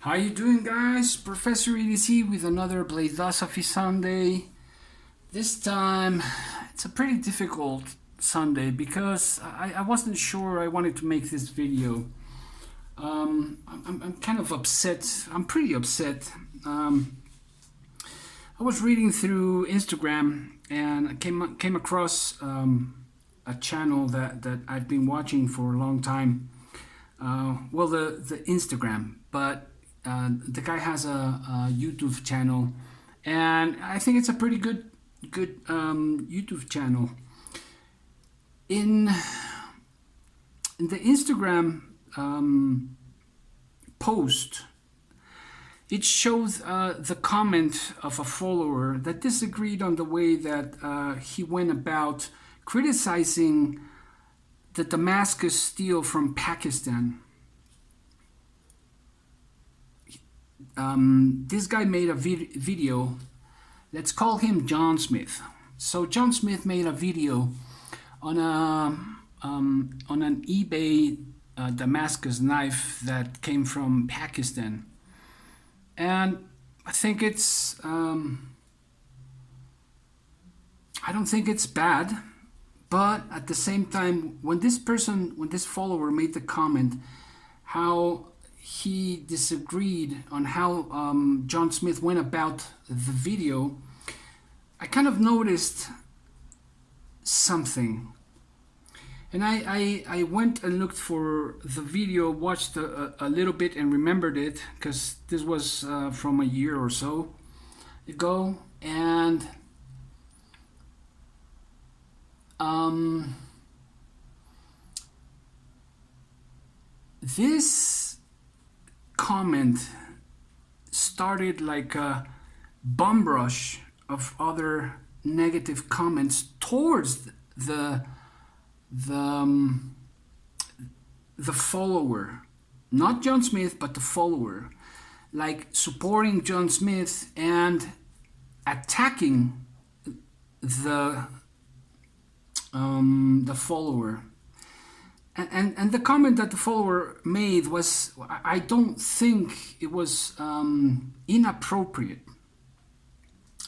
How you doing, guys? Professor EDC with another BLADE-OSOPHY Sunday. This time it's a pretty difficult Sunday because I wasn't sure I wanted to make this video. I'm kind of upset. I'm pretty upset. I was reading through Instagram and I came across a channel that I've been watching for a long time. Well, the Instagram, but the guy has a YouTube channel, and I think it's a pretty good YouTube channel. In the Instagram post, it shows the comment of a follower that disagreed on the way that he went about criticizing the Damascus steel from Pakistan. This guy made a video. Let's call him John Smith. So John Smith made a video on an eBay Damascus knife that came from Pakistan, and I think it's I don't think it's bad, but at the same time, when this follower made the comment how he disagreed on how John Smith went about the video, I kind of noticed something. And I went and looked for the video, watched a little bit and remembered it, because this was from a year or so ago. And this comment started like a bum rush of other negative comments towards the follower, not John Smith, but the follower, like supporting John Smith and attacking the follower. And the comment that the follower made was, I don't think it was inappropriate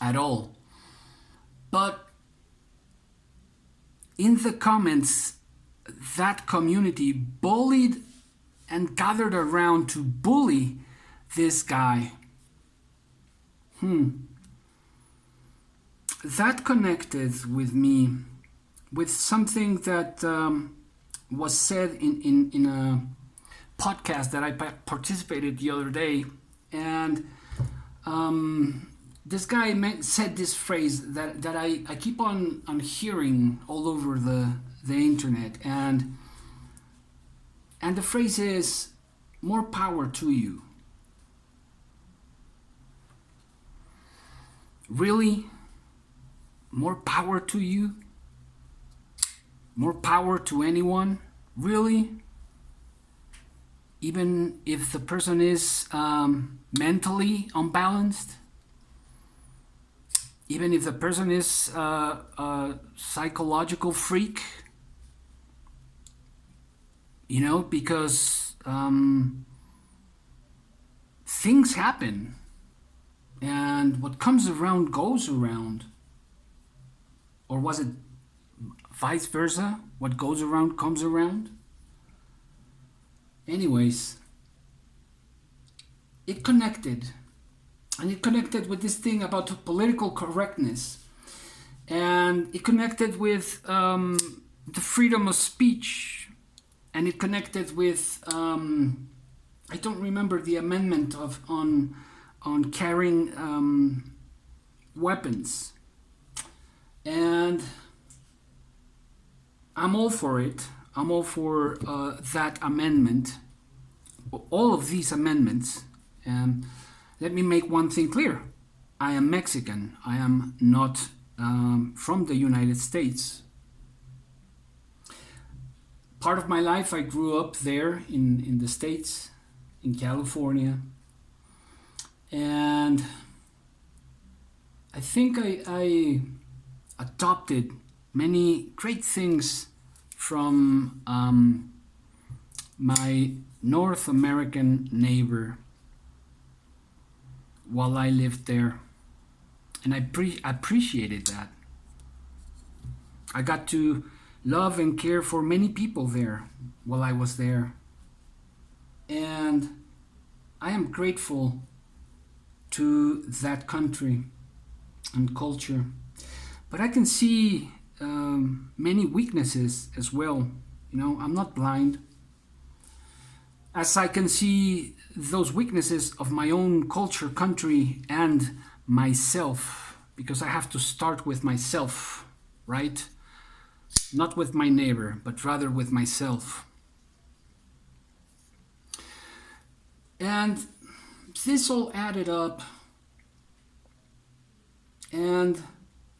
at all. But in the comments, that community bullied and gathered around to bully this guy. That connected with me with something that was said in a podcast that I participated the other day, and this guy said this phrase that I keep on hearing all over the internet, and the phrase is, more power to you. Really? More power to you? More power to anyone? Really? Even if the person is mentally unbalanced? Even if the person is a psychological freak? You know, because things happen, and what comes around goes around. Or was it vice versa? What goes around comes around? Anyways, it connected. And it connected with this thing about political correctness. And it connected with the freedom of speech. And it connected with, I don't remember the amendment on carrying weapons. And I'm all for it. I'm all for that amendment, all of these amendments. And let me make one thing clear. I am Mexican. I am not from the United States. Part of my life I grew up there in the States, in California. And I think I adopted many great things from my North American neighbor. while I lived there, and I appreciated that. I got to love and care for many people there while I was there, and I am grateful to that country and culture. But I can see many weaknesses as well. I'm not blind. As I can see those weaknesses of my own culture, country, and myself, because I have to start with myself, right? Not with my neighbor, but rather with myself. And this all added up and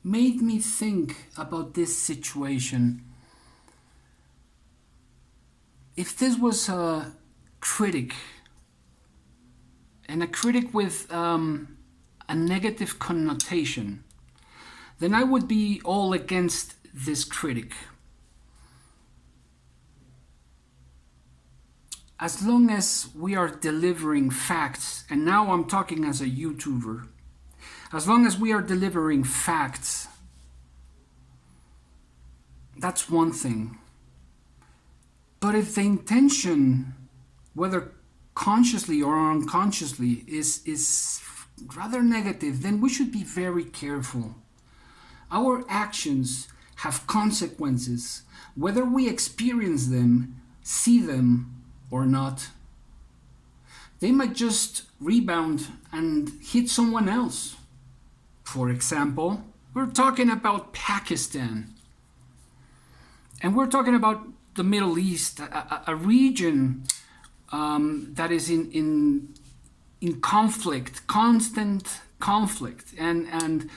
made me think about this situation. If this was a critic, and a critic with a negative connotation, then I would be all against this critic. As long as we are delivering facts, and now I'm talking as a YouTuber, as long as we are delivering facts, that's one thing. But if the intention, whether consciously or unconsciously, is rather negative, then we should be very careful. Our actions have consequences, whether we experience them, see them, or not. They might just rebound and hit someone else. For example, we're talking about Pakistan. And we're talking about the Middle East, a region that is in conflict, constant conflict, and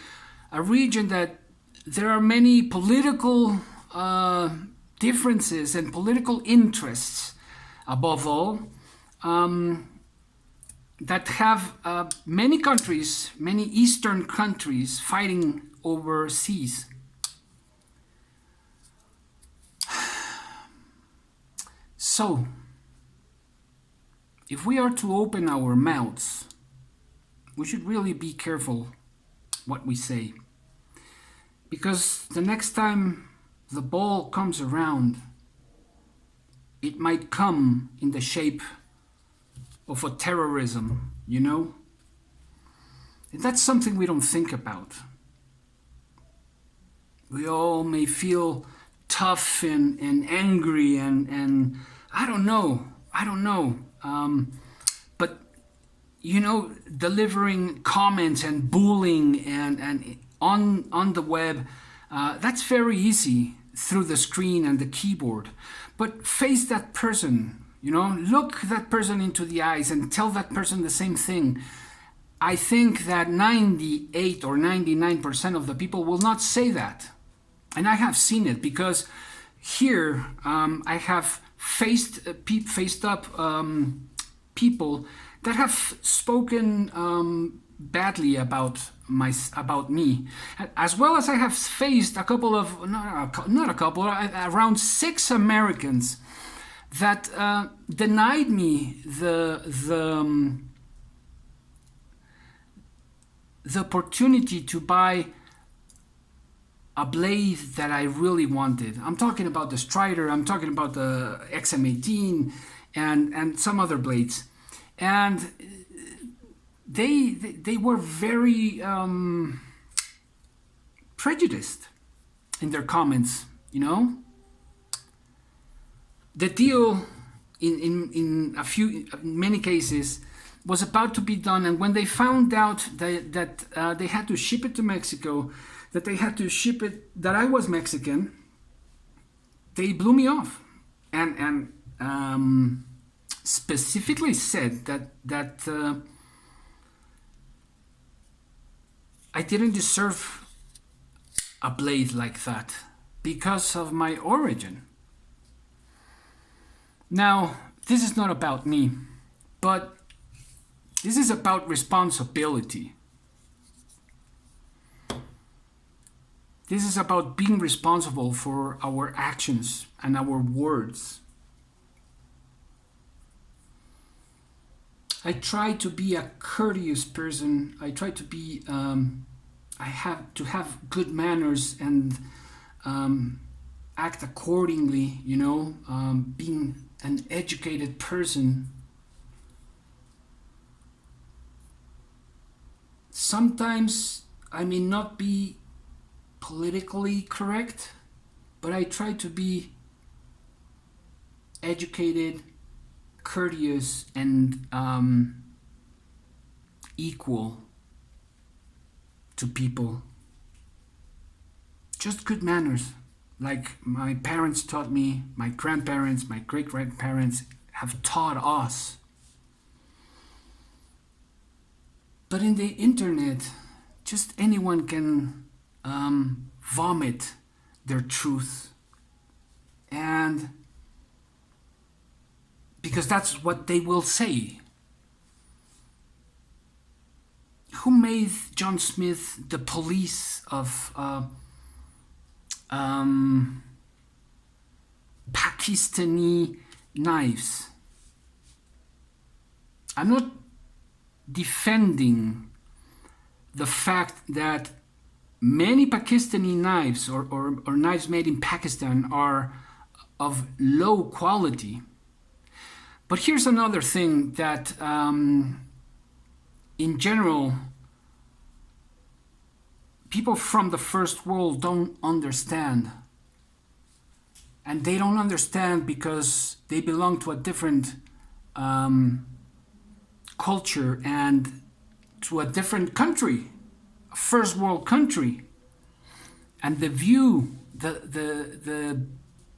a region that there are many political differences and political interests, above all, that have many countries, many Eastern countries fighting overseas. So, if we are to open our mouths, we should really be careful what we say. Because the next time the ball comes around, it might come in the shape of a terrorism, And that's something we don't think about. We all may feel tough and angry and I don't know. But delivering comments and bullying and on the web, that's very easy through the screen and the keyboard. But face that person, look that person into the eyes and tell that person the same thing. I think that 98 or 99% of the people will not say that. And I have seen it because here I have faced up people that have spoken badly about me, as well as I have faced a couple of not a couple, around 6 Americans that denied me the opportunity to buy a blade that I really wanted. I'm talking about the Strider, I'm talking about the XM18 and some other blades. And they were very prejudiced in their comments, The deal in many cases was about to be done, and when they found out that they had to ship it to Mexico, that they had to ship it, that I was Mexican, they blew me off, and specifically said that I didn't deserve a blade like that because of my origin. Now, this is not about me, but this is about responsibility. This is about being responsible for our actions and our words. I try to be a courteous person. I try to be. I have to have good manners and act accordingly. Being an educated person. Sometimes I may not be politically correct, but I try to be educated, courteous, and equal to people. Just good manners, like my parents taught me, my grandparents, my great-grandparents have taught us. But in the internet, just anyone can vomit their truth. And because that's what they will say. Who made John Smith the police of Pakistani knives? I'm not defending the fact that many Pakistani knives or knives made in Pakistan are of low quality. But here's another thing that in general people from the first world don't understand. And they don't understand because they belong to a different culture and to a different country, a first world country. And the view, the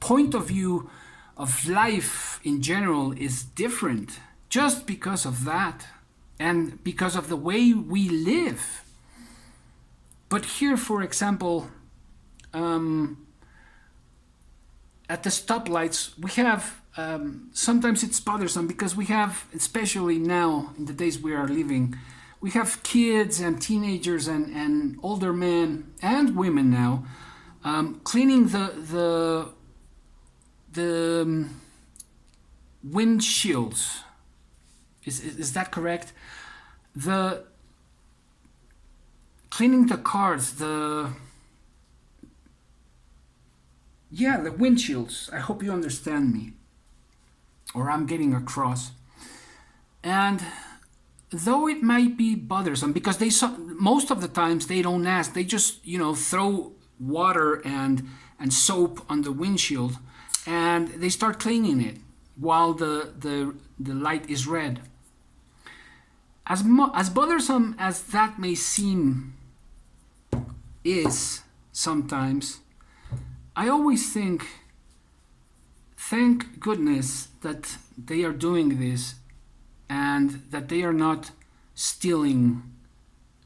point of view of life in general is different just because of that and because of the way we live. But here, for example, at the stoplights, we have, sometimes it's bothersome because we have, especially now in the days we are living, we have kids and teenagers and older men and women now cleaning the windshields. Is that correct? Cleaning the cars, the windshields. I hope you understand me, or I'm getting across. And though it might be bothersome, because most of the times they don't ask, they just throw water and soap on the windshield, and they start cleaning it while the light is red. As bothersome as that may seem is sometimes, I always think, thank goodness that they are doing this and that they are not stealing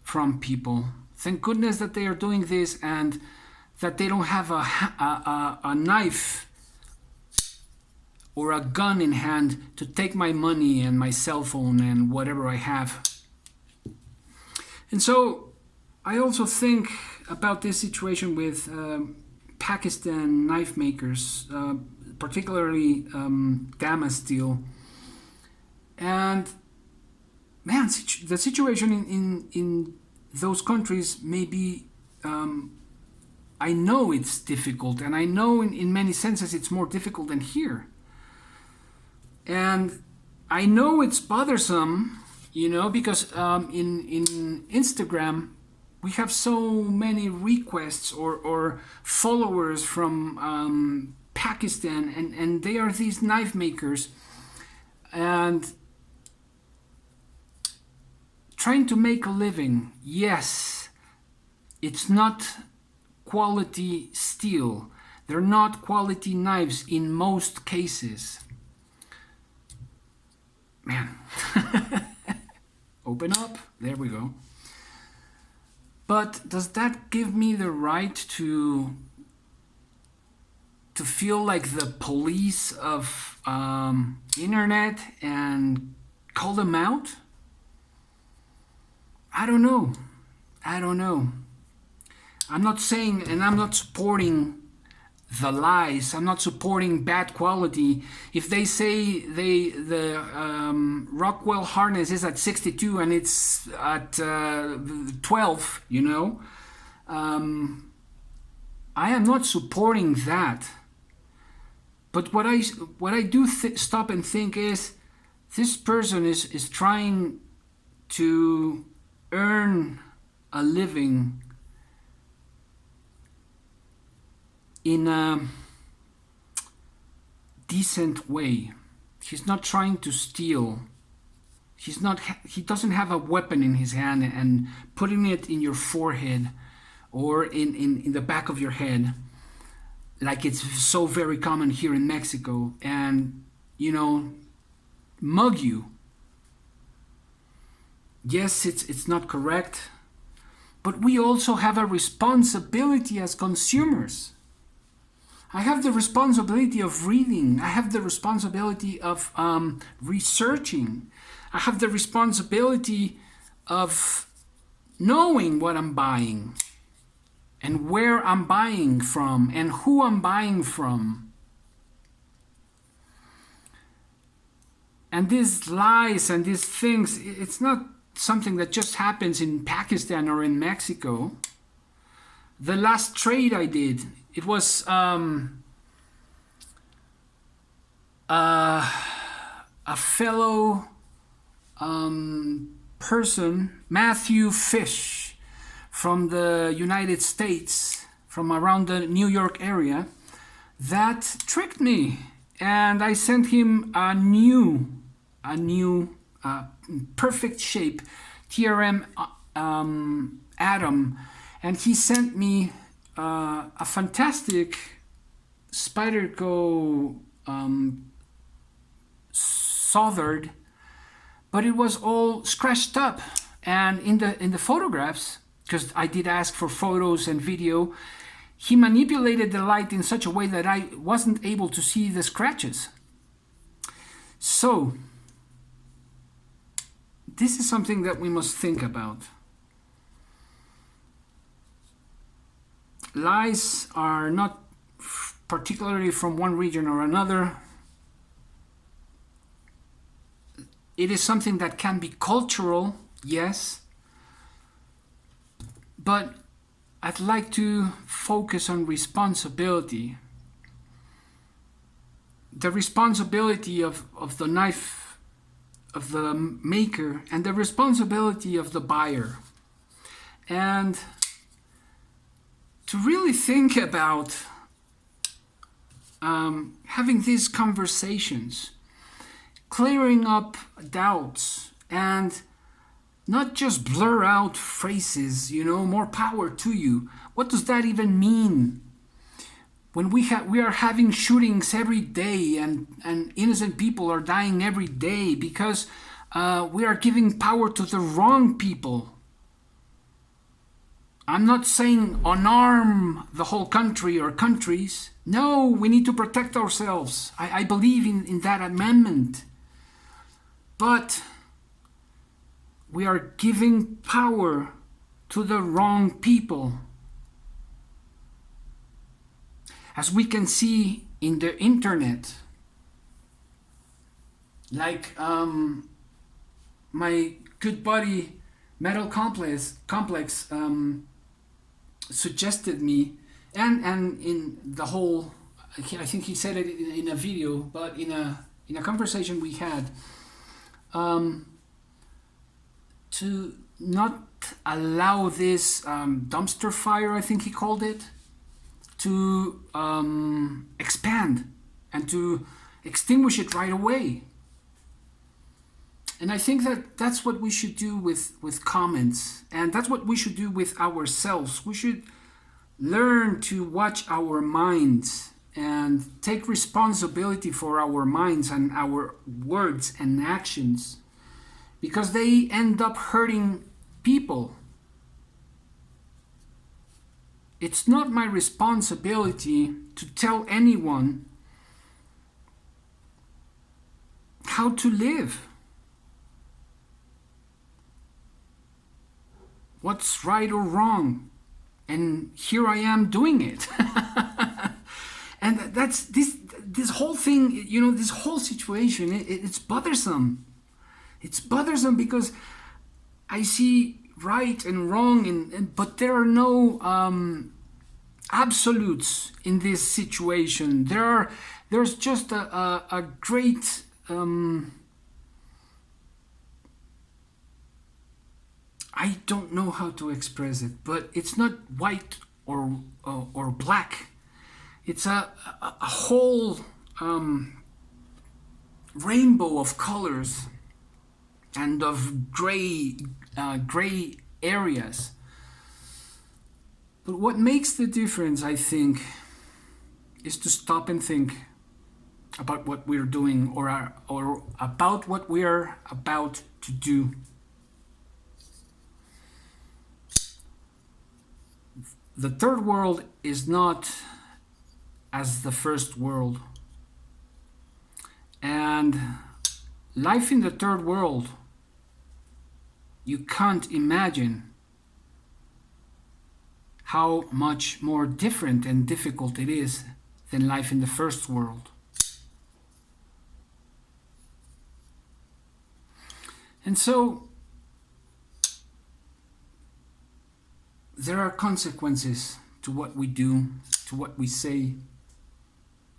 from people. Thank goodness that they are doing this and that they don't have a knife or a gun in hand to take my money and my cell phone and whatever I have. And so I also think about this situation with Pakistan knife makers, particularly Damas steel. And man, the situation in those countries may be, I know it's difficult, and I know in many senses it's more difficult than here. And I know it's bothersome, because in Instagram we have so many requests or followers from Pakistan, and they are these knife makers and trying to make a living. Yes, it's not quality steel. They're not quality knives in most cases. Man, open up. There we go. But does that give me the right to feel like the police of internet and call them out? I don't know. I'm not saying, and I'm not supporting the lies. I'm not supporting bad quality. If they say the Rockwell harness is at 62 and it's at 12, you know, I am not supporting that. But what I do stop and think is, this person is trying to earn a living in a decent way. He's not trying to steal. He doesn't have a weapon in his hand and putting it in your forehead or in the back of your head, like it's so very common here in Mexico, and, you know, mug you. Yes, it's not correct, but we also have a responsibility as consumers. I have the responsibility of reading. I have the responsibility of researching. I have the responsibility of knowing what I'm buying and where I'm buying from and who I'm buying from. And these lies and these things, it's not something that just happens in Pakistan or in Mexico. The last trade I did, it was a fellow person, Matthew Fish, from the United States, from around the New York area, that tricked me. And I sent him a new perfect shape TRM atom, and he sent me a fantastic Spyderco soldered, but it was all scratched up. And in the photographs, because I did ask for photos and video, he manipulated the light in such a way that I wasn't able to see the scratches. So this is something that we must think about. Lies are not particularly from one region or another. It is something that can be cultural, yes, but I'd like to focus on responsibility. The responsibility of the knife, of the maker, and the responsibility of the buyer. And to really think about having these conversations, clearing up doubts, and not just blur out phrases, you know, more power to you. What does that even mean? When we are having shootings every day and innocent people are dying every day because we are giving power to the wrong people. I'm not saying unarm the whole country or countries. No, we need to protect ourselves. I believe in that amendment. But we are giving power to the wrong people. As we can see in the internet, like my good buddy Metal Complex suggested me, and in the whole, I think he said it in a video, but in a conversation we had, to not allow this dumpster fire, I think he called it, to expand and to extinguish it right away. And I think that that's what we should do with comments, and that's what we should do with ourselves. We should learn to watch our minds and take responsibility for our minds and our words and actions, because they end up hurting people. It's not my responsibility to tell anyone how to live, what's right or wrong, and here I am doing it. And that's this whole thing, you know, this whole situation, it's bothersome. It's bothersome because I see right and wrong, but there are no absolutes in this situation. There's just a great I don't know how to express it, but it's not white or black. It's a whole rainbow of colors and of gray areas. But what makes the difference, I think, is to stop and think about what we're doing or about what we're about to do. The third world is not as the first world. And life in the third world, you can't imagine how much more different and difficult it is than life in the first world. And so there are consequences to what we do, to what we say,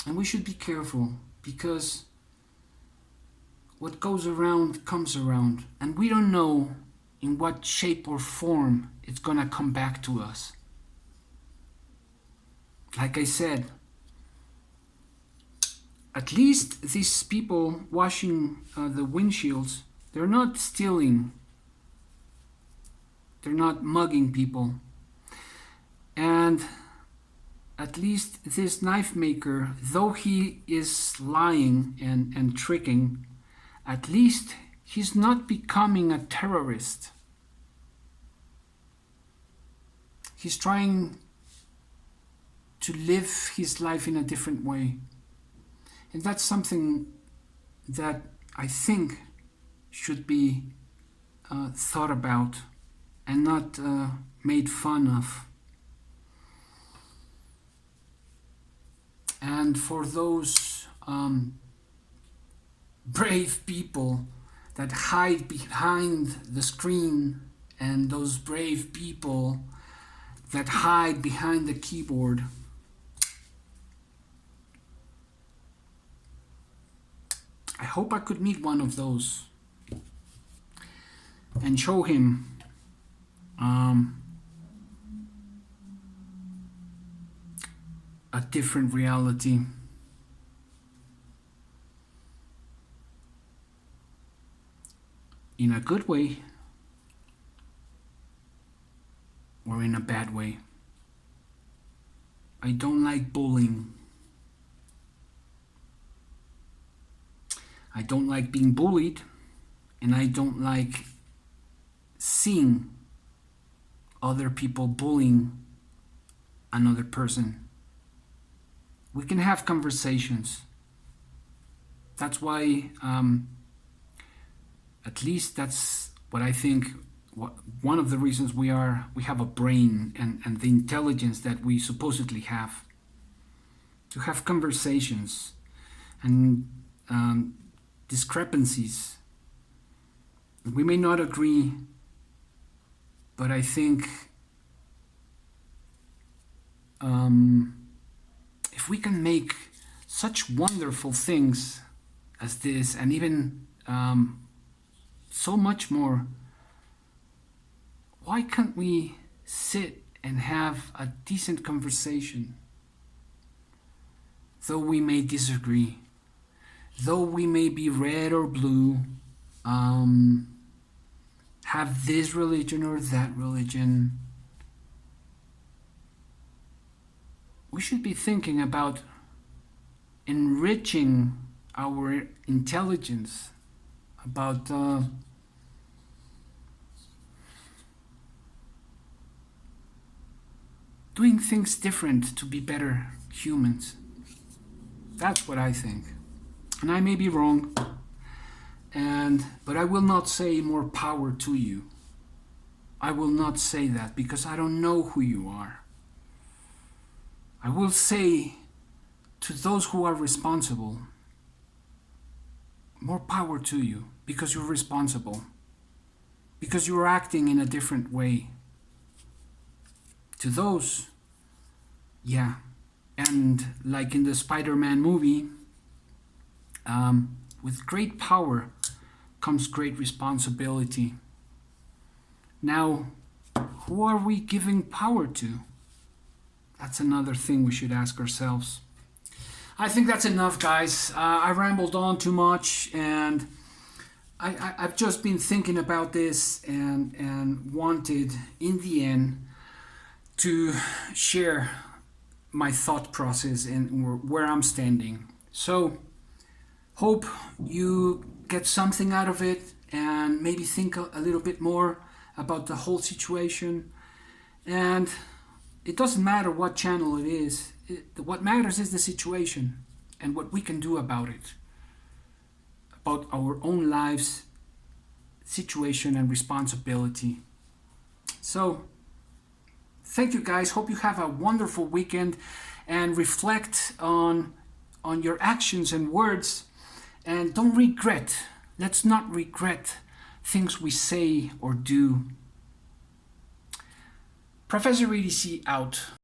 and we should be careful because what goes around comes around, and we don't know in what shape or form it's gonna come back to us. Like I said, at least these people washing the windshields, they're not stealing, they're not mugging people. And at least this knife maker, though he is lying and tricking, at least he's not becoming a terrorist. He's trying to live his life in a different way. And that's something that I think should be thought about and not made fun of. And for those brave people that hide behind the screen, and those brave people that hide behind the keyboard, I hope I could meet one of those and show him a different reality. In a good way or in a bad way. I don't like bullying. I don't like being bullied, and I don't like seeing other people bullying another person. We can have conversations. That's why, at least that's what I think, one of the reasons we have a brain and the intelligence that we supposedly have. To have conversations and discrepancies. We may not agree, but I think if we can make such wonderful things as this, and even so much more, why can't we sit and have a decent conversation? Though we may disagree, though we may be red or blue, have this religion or that religion, we should be thinking about enriching our intelligence, about doing things different to be better humans. That's what I think. And I may be wrong, but I will not say more power to you. I will not say that because I don't know who you are. I will say to those who are responsible, more power to you, because you're responsible, because you're acting in a different way. To those, yeah, and like in the Spider-Man movie, with great power comes great responsibility. Now, who are we giving power to? That's another thing we should ask ourselves. I think that's enough, guys. I rambled on too much, and I've just been thinking about this and wanted, in the end, to share my thought process and where I'm standing. So, hope you get something out of it and maybe think a little bit more about the whole situation. And it doesn't matter what channel it is. What matters is the situation and what we can do about it, about our own lives, situation, and responsibility. So, thank you, guys. Hope you have a wonderful weekend and reflect on your actions and words, and don't regret. Let's not regret things we say or do. Professor EDC out.